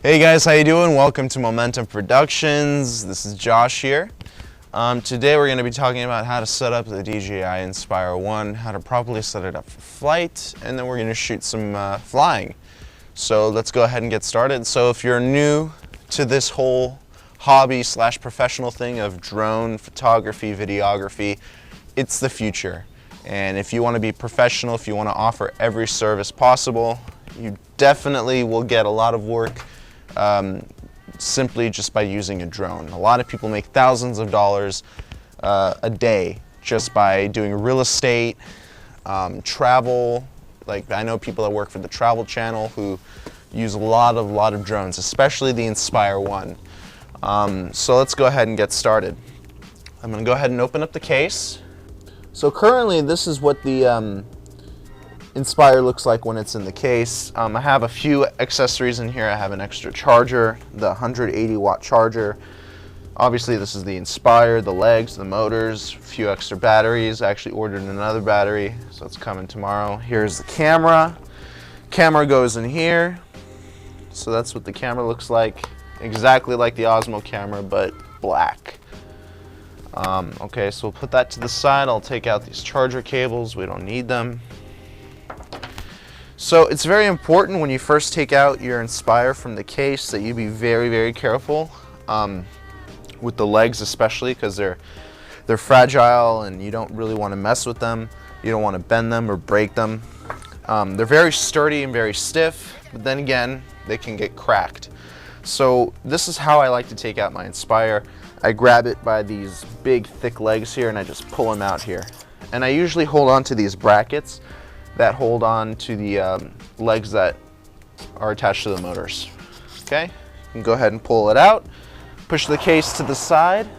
Hey guys, how you doing? Welcome to Momentum Productions. This is Josh here. Today we're going to be talking about how to set up the DJI Inspire 1, how to properly set it up for flight, and then we're going to shoot some flying. So let's go ahead and get started. So if you're new to this whole hobby / professional thing of drone photography, videography, it's the future. And if you want to be professional, if you want to offer every service possible, you definitely will get a lot of work simply just by using a drone. A lot of people make thousands of dollars a day just by doing real estate, travel. Like I know people that work for the Travel Channel who use a lot of drones, especially the Inspire 1. So let's go ahead and get started. I'm going to go ahead and open up the case. So currently this is what the Inspire looks like when it's in the case. I have a few accessories in here. I have an extra charger, the 180 watt charger. Obviously this is the Inspire, the legs, the motors, a few extra batteries. I actually ordered another battery, so it's coming tomorrow. Here's the camera. Camera goes in here. So that's what the camera looks like. Exactly like the Osmo camera, but black. Okay, so we'll put that to the side. I'll take out these charger cables. We don't need them. So it's very important when you first take out your Inspire from the case that you be very careful with the legs, especially because they're fragile and you don't really want to mess with them. You don't want to bend them or break them. They're very sturdy and very stiff, but then again they can get cracked. So this is how I like to take out my Inspire. I grab it by these big thick legs here and I just pull them out here. And I usually hold on to these brackets that hold on to the legs that are attached to the motors. Okay, you can go ahead and pull it out, push the case to the side,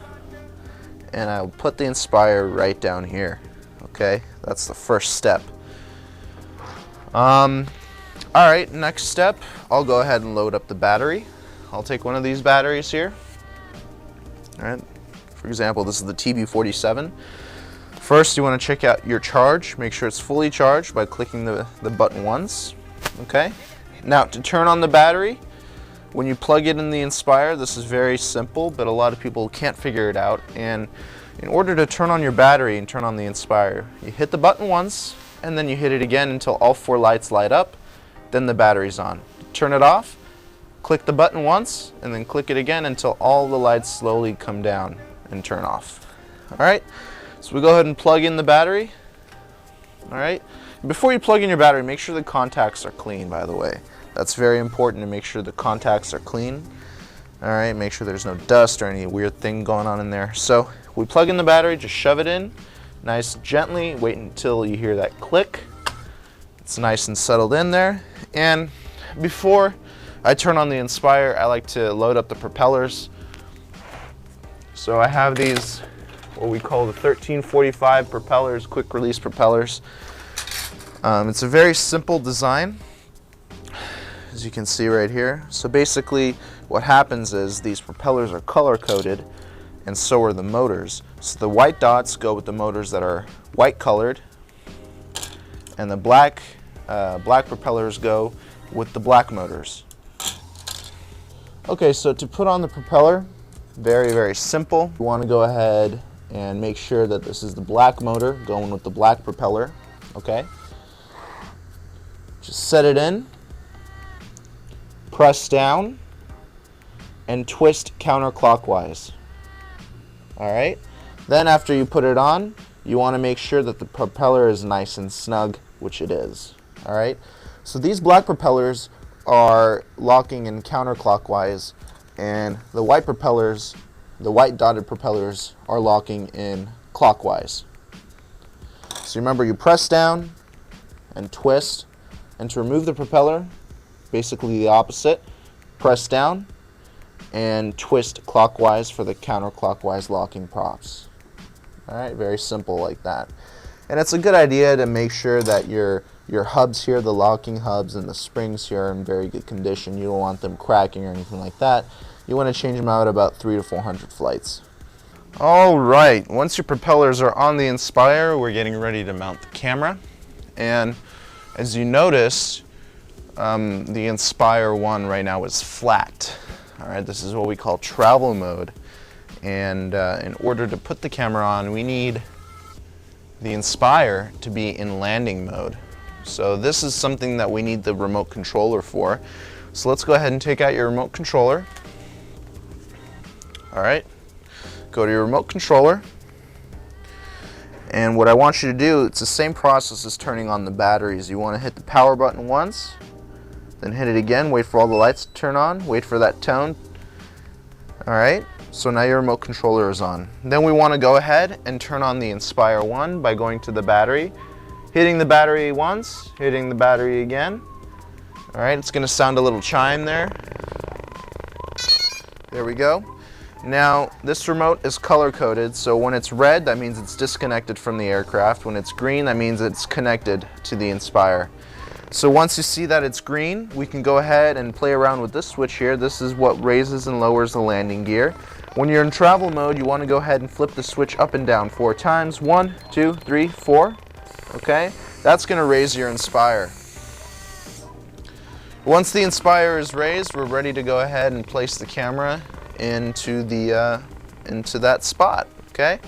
and I'll put the Inspire right down here. Okay, that's the first step. Alright, next step, I'll go ahead and load up the battery. I'll take one of these batteries here. Alright, for example, this is the TB47. First, you want to check out your charge. Make sure it's fully charged by clicking the button once. Okay. Now, to turn on the battery, when you plug it in the Inspire, this is very simple, but a lot of people can't figure it out. And in order to turn on your battery and turn on the Inspire, you hit the button once, and then you hit it again until all 4 lights light up. Then the battery's on. Turn it off, click the button once, and then click it again until all the lights slowly come down and turn off. All right. So we go ahead and plug in the battery. Alright, before you plug in your battery, make sure the contacts are clean, by the way. That's very important to make sure the contacts are clean. Alright, make sure there's no dust or any weird thing going on in there. So we plug in the battery, just shove it in, nice gently, wait until you hear that click. It's nice and settled in there. And before I turn on the Inspire, I like to load up the propellers. So I have these what we call the 1345 propellers, quick release propellers. It's a very simple design, as you can see right here. So basically what happens is these propellers are color coded and so are the motors. So the white dots go with the motors that are white colored, and the black propellers go with the black motors. Okay, so to put on the propeller, very simple. You want to go ahead and make sure that this is the black motor going with the black propeller. Okay, just set it in, press down, and twist counterclockwise. Alright, then after you put it on, you want to make sure that the propeller is nice and snug, which it is. Alright, so these black propellers are locking in counterclockwise, and the white propellers, the white dotted propellers, are locking in clockwise. So remember, you press down and twist, and to remove the propeller, basically the opposite, press down and twist clockwise for the counterclockwise locking props. Alright, very simple like that. And it's a good idea to make sure that your hubs here, the locking hubs and the springs here, are in very good condition. You don't want them cracking or anything like that. You want to change them out about 300 to 400 flights. Alright, once your propellers are on the Inspire, we're getting ready to mount the camera. And as you notice, The Inspire 1 right now is flat. All right, this is what we call travel mode. And in order to put the camera on, we need the Inspire to be in landing mode. So this is something that we need the remote controller for. So let's go ahead and take out your remote controller. All right, go to your remote controller. And what I want you to do, it's the same process as turning on the batteries. You want to hit the power button once, then hit it again, wait for all the lights to turn on, wait for that tone. All right, so now your remote controller is on. Then we want to go ahead and turn on the Inspire 1 by going to the battery, hitting the battery once, hitting the battery again. All right, it's going to sound a little chime there. There we go. Now, this remote is color-coded, so when it's red, that means it's disconnected from the aircraft. When it's green, that means it's connected to the Inspire. So once you see that it's green, we can go ahead and play around with this switch here. This is what raises and lowers the landing gear. When you're in travel mode, you want to go ahead and flip the switch up and down 4 times. 1, 2, 3, 4. Okay? That's going to raise your Inspire. Once the Inspire is raised, we're ready to go ahead and place the camera into that spot. Okay?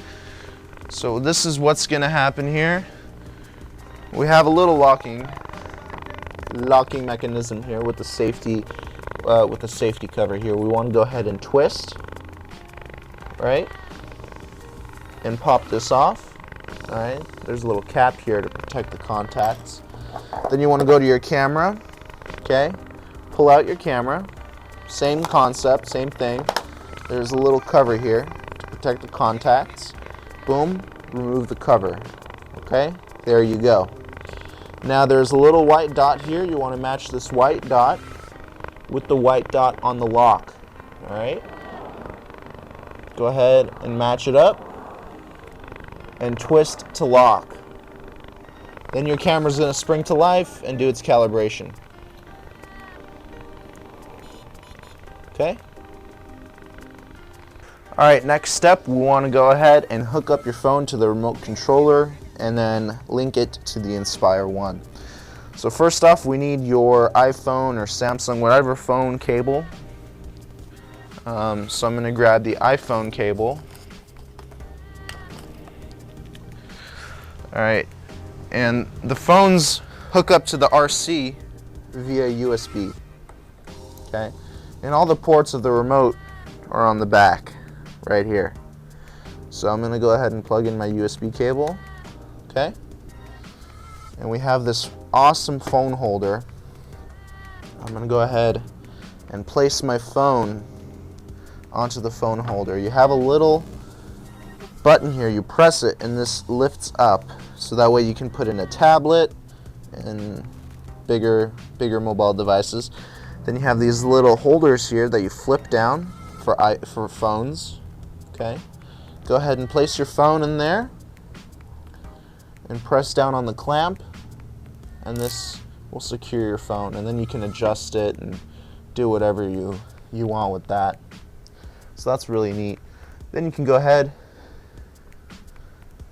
So this is what's going to happen here. We have a little locking mechanism here with the safety cover here. We want to go ahead and twist, right, and pop this off. All right, there's a little cap here to protect the contacts. Then you want to go to your camera. Okay, pull out your camera. Same concept, same thing. There's a little cover here to protect the contacts. Boom, remove the cover. Okay, there you go. Now there's a little white dot here. You want to match this white dot with the white dot on the lock. All right, go ahead and match it up and twist to lock. Then your camera's going to spring to life and do its calibration. Okay? All right, next step, we want to go ahead and hook up your phone to the remote controller and then link it to the Inspire 1. So first off, we need your iPhone or Samsung, whatever phone cable. So I'm going to grab the iPhone cable. All right, and the phones hook up to the RC via USB. Okay, and all the ports of the remote are on the back, right here. So I'm going to go ahead and plug in my USB cable. Okay, and we have this awesome phone holder. I'm going to go ahead and place my phone onto the phone holder. You have a little button here, you press it and this lifts up, so that way you can put in a tablet and bigger mobile devices. Then you have these little holders here that you flip down for phones. Okay, go ahead and place your phone in there and press down on the clamp, and this will secure your phone, and then you can adjust it and do whatever you want with that. So that's really neat. Then you can go ahead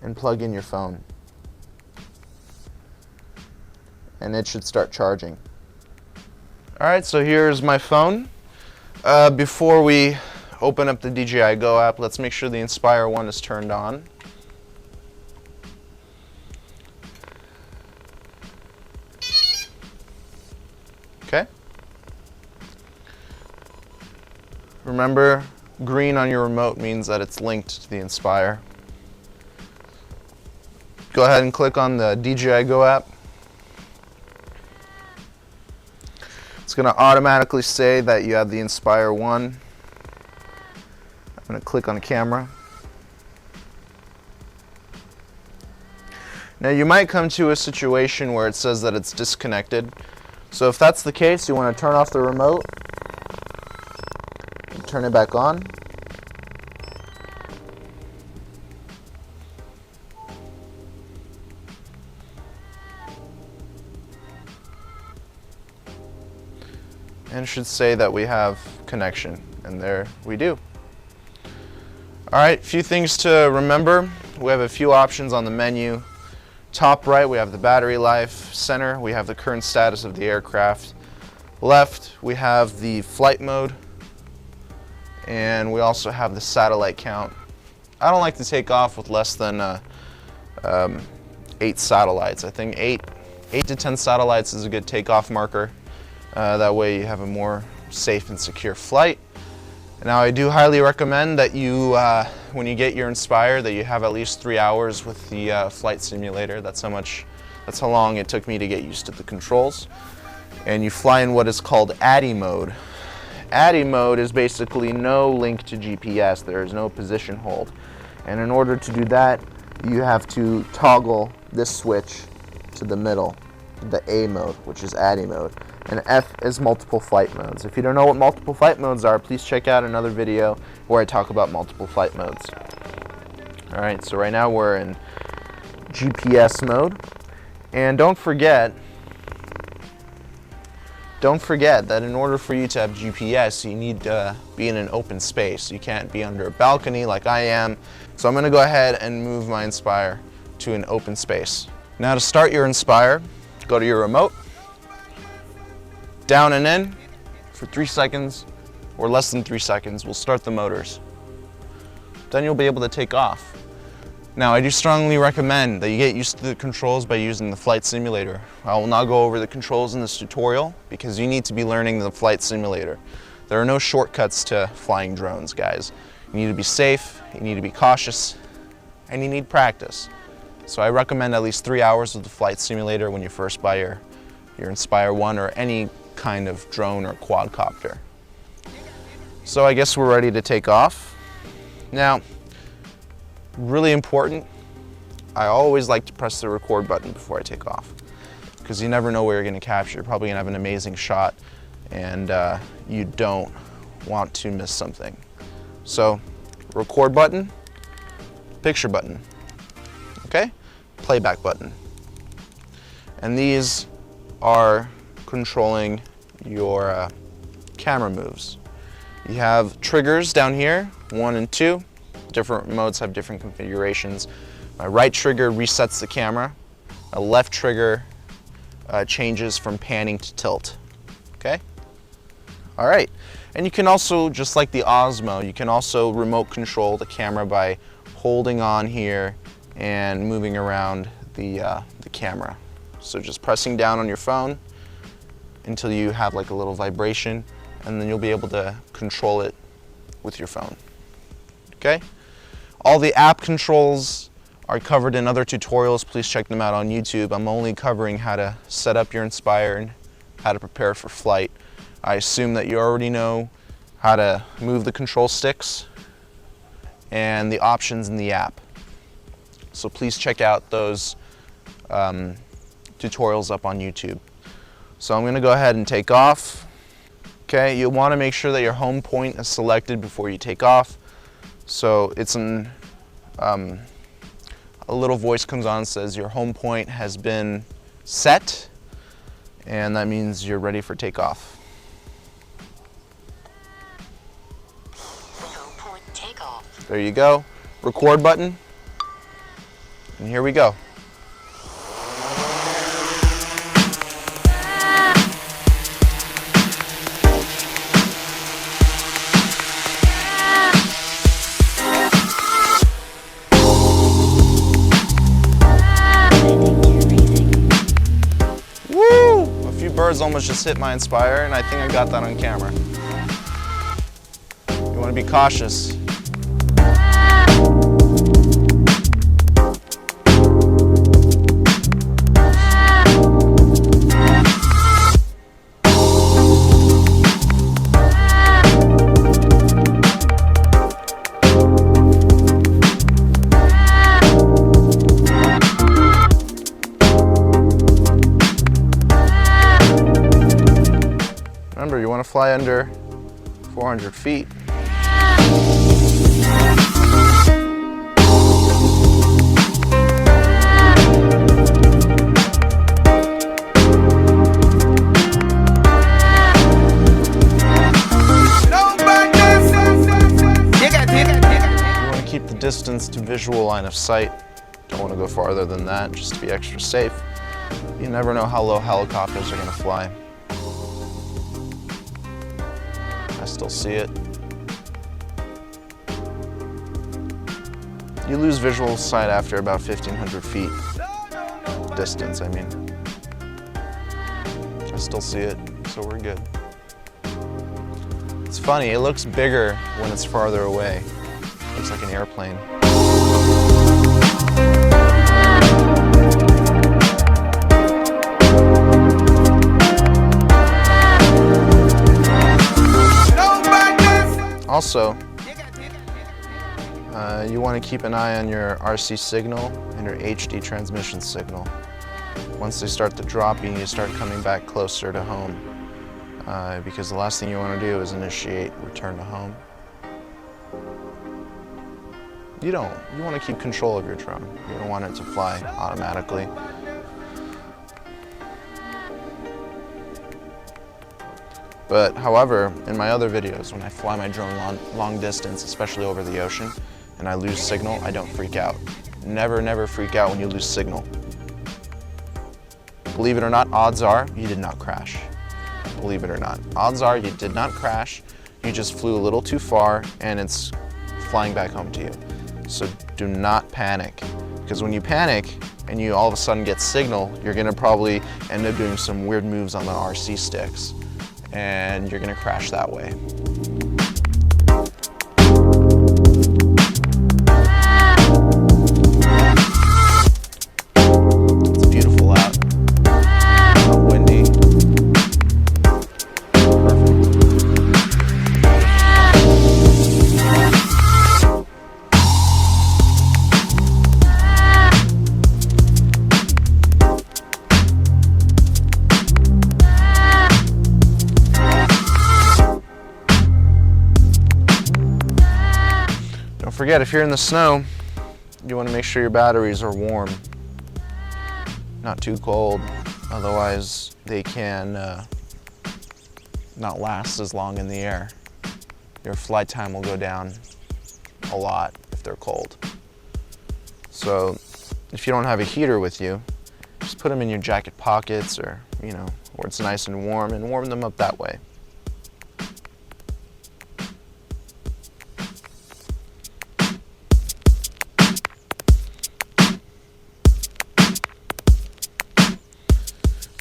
and plug in your phone, and it should start charging. Alright, so here's my phone. Before we open up the DJI Go app, let's make sure the Inspire 1 is turned on. Okay. Remember, green on your remote means that it's linked to the Inspire. Go ahead and click on the DJI Go app. It's going to automatically say that you have the Inspire 1. I'm going to click on the camera. Now you might come to a situation where it says that it's disconnected. So if that's the case, you want to turn off the remote and turn it back on. And it should say that we have connection, and there we do. Alright, a few things to remember. We have a few options on the menu. Top right, we have the battery life. Center, we have the current status of the aircraft. left, we have the flight mode, and we also have the satellite count. I don't like to take off with less than 8 satellites. I think 8 to 10 satellites is a good takeoff marker. That way you have a more safe and secure flight. Now I do highly recommend that you, when you get your Inspire, that you have at least 3 hours with the flight simulator. That's how long it took me to get used to the controls. And you fly in what is called ADI mode. ADI mode is basically no link to GPS. There is no position hold. And in order to do that, you have to toggle this switch to the middle, the A mode, which is ADI mode. And F is multiple flight modes. If you don't know what multiple flight modes are, please check out another video where I talk about multiple flight modes. Alright, so right now we're in GPS mode. And don't forget that in order for you to have GPS, you need to be in an open space. You can't be under a balcony like I am. So I'm going to go ahead and move my Inspire to an open space. Now to start your Inspire, go to your remote, down and in for 3 seconds or less than 3 seconds. We'll start the motors. Then you'll be able to take off. Now I do strongly recommend that you get used to the controls by using the flight simulator. I will not go over the controls in this tutorial because you need to be learning the flight simulator. There are no shortcuts to flying drones, guys. You need to be safe, you need to be cautious, and you need practice. So I recommend at least 3 hours of the flight simulator when you first buy your Inspire 1 or any kind of drone or quadcopter. So I guess we're ready to take off. Now, really important, I always like to press the record button before I take off because you never know where you're going to capture. You're probably going to have an amazing shot and you don't want to miss something. So, record button, picture button, okay? Playback button. And these are controlling your camera moves. You have triggers down here, 1 and 2. Different modes have different configurations. My right trigger resets the camera. My left trigger changes from panning to tilt. Okay? All right. And you can also, just like the Osmo, you can also remote control the camera by holding on here and moving around the camera. So just pressing down on your phone until you have like a little vibration, and then you'll be able to control it with your phone. Okay? All the app controls are covered in other tutorials. Please check them out on YouTube. I'm only covering how to set up your Inspire and how to prepare for flight. I assume that you already know how to move the control sticks and the options in the app. So please check out those tutorials up on YouTube. So I'm going to go ahead and take off. Okay, you'll want to make sure that your home point is selected before you take off. So it's a little voice comes on and says your home point has been set, and that means you're ready for takeoff. Home point takeoff. There you go. Record button, and here we go. Birds almost just hit my Inspire, and I think I got that on camera. You want to be cautious. Remember, you want to fly under 400 feet. You want to keep the distance to visual line of sight. Don't want to go farther than that, just to be extra safe. You never know how low helicopters are going to fly. I still see it. You lose visual sight after about 1,500 feet distance, I mean. I still see it, so we're good. It's funny, it looks bigger when it's farther away. It looks like an airplane. Also, you want to keep an eye on your RC signal and your HD transmission signal. Once they start to drop, you need to start coming back closer to home, because the last thing you want to do is initiate return to home. You want to keep control of your drone. You don't want it to fly automatically. But however, in my other videos, when I fly my drone long distance, especially over the ocean, and I lose signal, I don't freak out. Never, never freak out when you lose signal. Believe it or not, odds are you did not crash. Believe it or not. Odds are you did not crash, you just flew a little too far and it's flying back home to you. So do not panic, because when you panic and you all of a sudden get signal, you're gonna probably end up doing some weird moves on the RC sticks, and you're gonna crash that way. It's beautiful out. Not windy. Don't forget, if you're in the snow, you want to make sure your batteries are warm, not too cold, otherwise they can not last as long in the air. Your flight time will go down a lot if they're cold. So if you don't have a heater with you, just put them in your jacket pockets, or where it's nice and warm them up that way.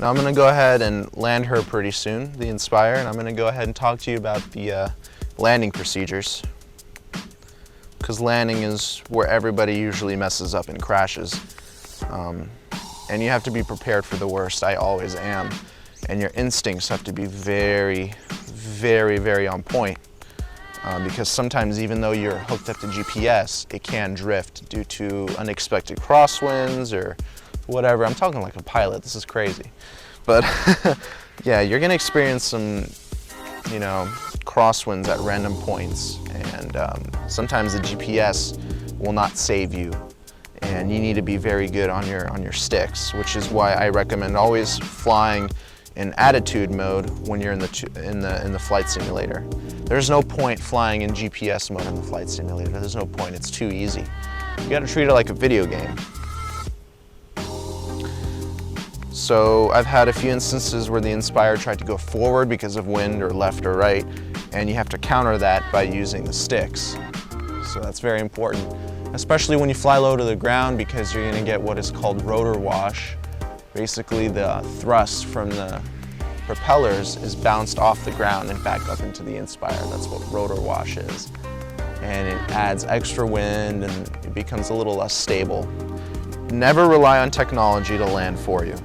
Now I'm going to go ahead and land her pretty soon, the Inspire, and I'm going to go ahead and talk to you about the landing procedures, because landing is where everybody usually messes up and crashes. And you have to be prepared for the worst. I always am. And your instincts have to be very, very, very on point, because sometimes even though you're hooked up to GPS, it can drift due to unexpected crosswinds or whatever. I'm talking like a pilot, this is crazy. But yeah, you're gonna experience some, crosswinds at random points, and sometimes the GPS will not save you, and you need to be very good on your sticks, which is why I recommend always flying in attitude mode when you're in the flight simulator. There's no point flying in GPS mode in the flight simulator. There's no point, it's too easy. You gotta treat it like a video game. So I've had a few instances where the Inspire tried to go forward because of wind or left or right, and you have to counter that by using the sticks. So that's very important, especially when you fly low to the ground, because you're going to get what is called rotor wash. Basically the thrust from the propellers is bounced off the ground and back up into the Inspire. That's what rotor wash is. And it adds extra wind and it becomes a little less stable. Never rely on technology to land for you.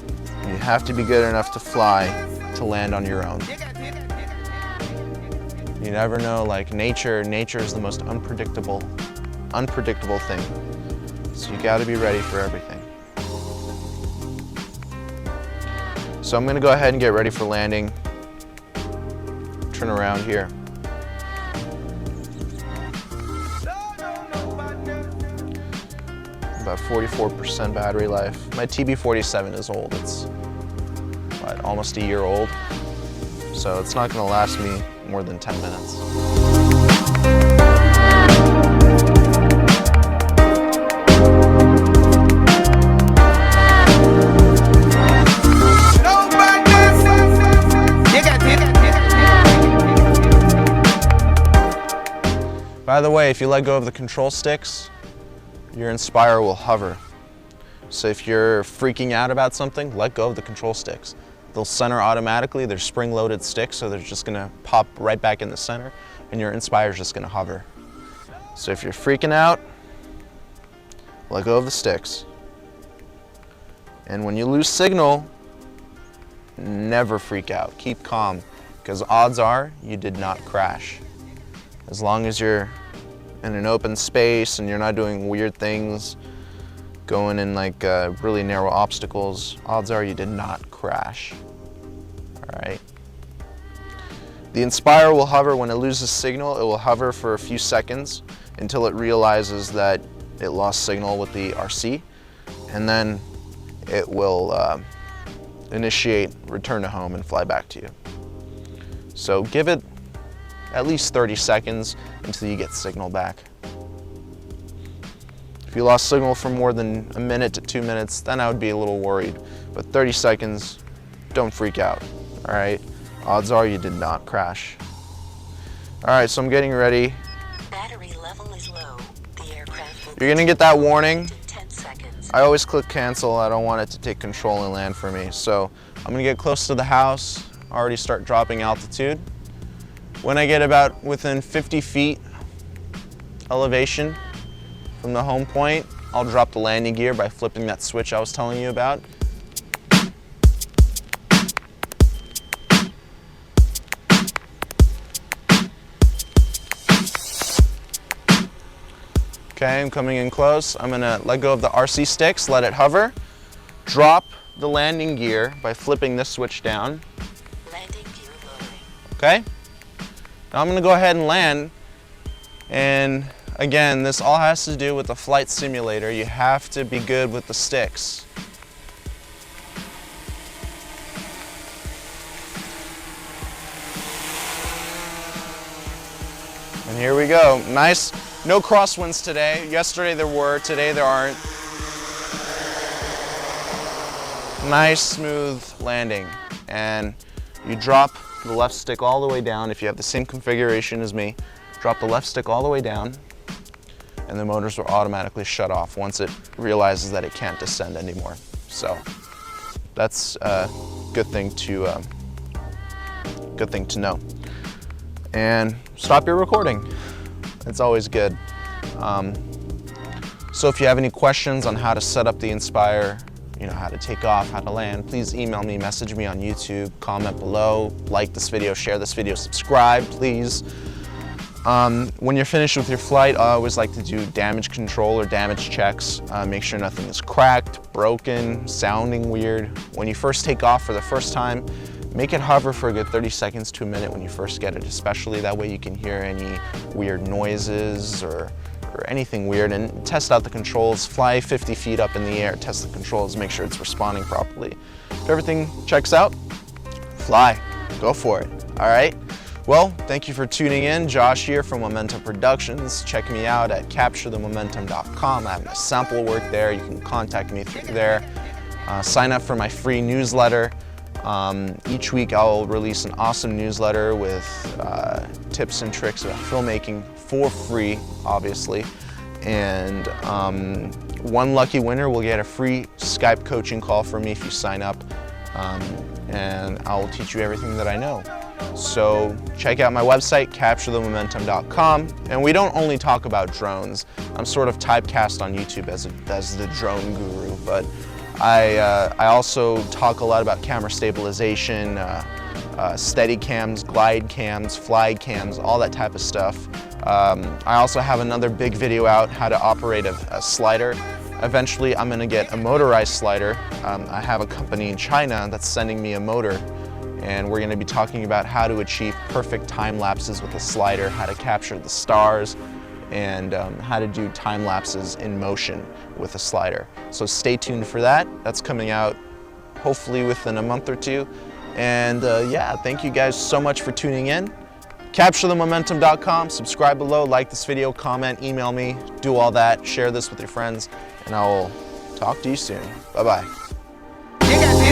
You have to be good enough to fly to land on your own. You never know, like nature is the most unpredictable thing. So you gotta be ready for everything. So I'm gonna go ahead and get ready for landing. Turn around here. About 44% battery life. My TB47 is old. It's almost a year old. So it's not gonna last me more than 10 minutes. By the way, if you let go of the control sticks, your Inspire will hover. So if you're freaking out about something, let go of the control sticks. They'll center automatically. They're spring-loaded sticks, so they're just gonna pop right back in the center, and your Inspire's just gonna hover. So if you're freaking out, let go of the sticks. And when you lose signal, never freak out. Keep calm, because odds are you did not crash. As long as you're in an open space and you're not doing weird things, going in like really narrow obstacles, odds are you did not crash. All right. The Inspire will hover when it loses signal. It will hover for a few seconds until it realizes that it lost signal with the RC, and then it will initiate return to home and fly back to you. So give it at least 30 seconds until you get signal back. If you lost signal for more than a minute to 2 minutes, then I would be a little worried. But 30 seconds, don't freak out, all right? Odds are you did not crash. All right, so I'm getting ready. Battery level is low. The aircraft will You're gonna get that warning. 10 seconds. I always click cancel. I don't want it to take control and land for me. So I'm gonna get close to the house, already start dropping altitude. When I get about within 50 feet elevation from the home point, I'll drop the landing gear by flipping that switch I was telling you about. Okay, I'm coming in close. I'm gonna let go of the RC sticks, let it hover, drop the landing gear by flipping this switch down. Landing gear loading. Okay? Now I'm gonna go ahead and land, and again, this all has to do with the flight simulator. You have to be good with the sticks. And here we go. Nice, no crosswinds today. Yesterday there were, today there aren't. Nice smooth landing. And you drop the left stick all the way down. If you have the same configuration as me, drop the left stick all the way down, and the motors will automatically shut off once it realizes that it can't descend anymore. So that's a good thing to know. And stop your recording. It's always good. So if you have any questions on how to set up the Inspire, you know, how to take off, how to land, please email me, message me on YouTube, comment below, like this video, share this video, subscribe, please. When you're finished with your flight, I always like to do damage control or damage checks. Make sure nothing is cracked, broken, sounding weird. When you first take off for the first time, make it hover for a good 30 seconds to a minute when you first get it, especially that way you can hear any weird noises or anything weird, and test out the controls. Fly 50 feet up in the air, test the controls, make sure it's responding properly. If everything checks out, fly, go for it, all right? Well, thank you for tuning in. Josh here from Momentum Productions. Check me out at capturethemomentum.com. I have my sample work there. You can contact me through there. Sign up for my free newsletter. Each week I'll release an awesome newsletter with tips and tricks about filmmaking for free, obviously. And one lucky winner will get a free Skype coaching call from me if you sign up. And I will teach you everything that I know. So check out my website, capturethemomentum.com. And we don't only talk about drones. I'm sort of typecast on YouTube as the drone guru, but I also talk a lot about camera stabilization, steady cams, glide cams, fly cams, all that type of stuff. I also have another big video out, how to operate a slider. Eventually I'm gonna get a motorized slider. I have a company in China that's sending me a motor, and we're gonna be talking about how to achieve perfect time lapses with a slider, how to capture the stars, and how to do time lapses in motion with a slider. So stay tuned for that. That's coming out hopefully within a month or two. And yeah, thank you guys so much for tuning in. CaptureTheMomentum.com, subscribe below, like this video, comment, email me, do all that, share this with your friends, and I will talk to you soon. Bye-bye.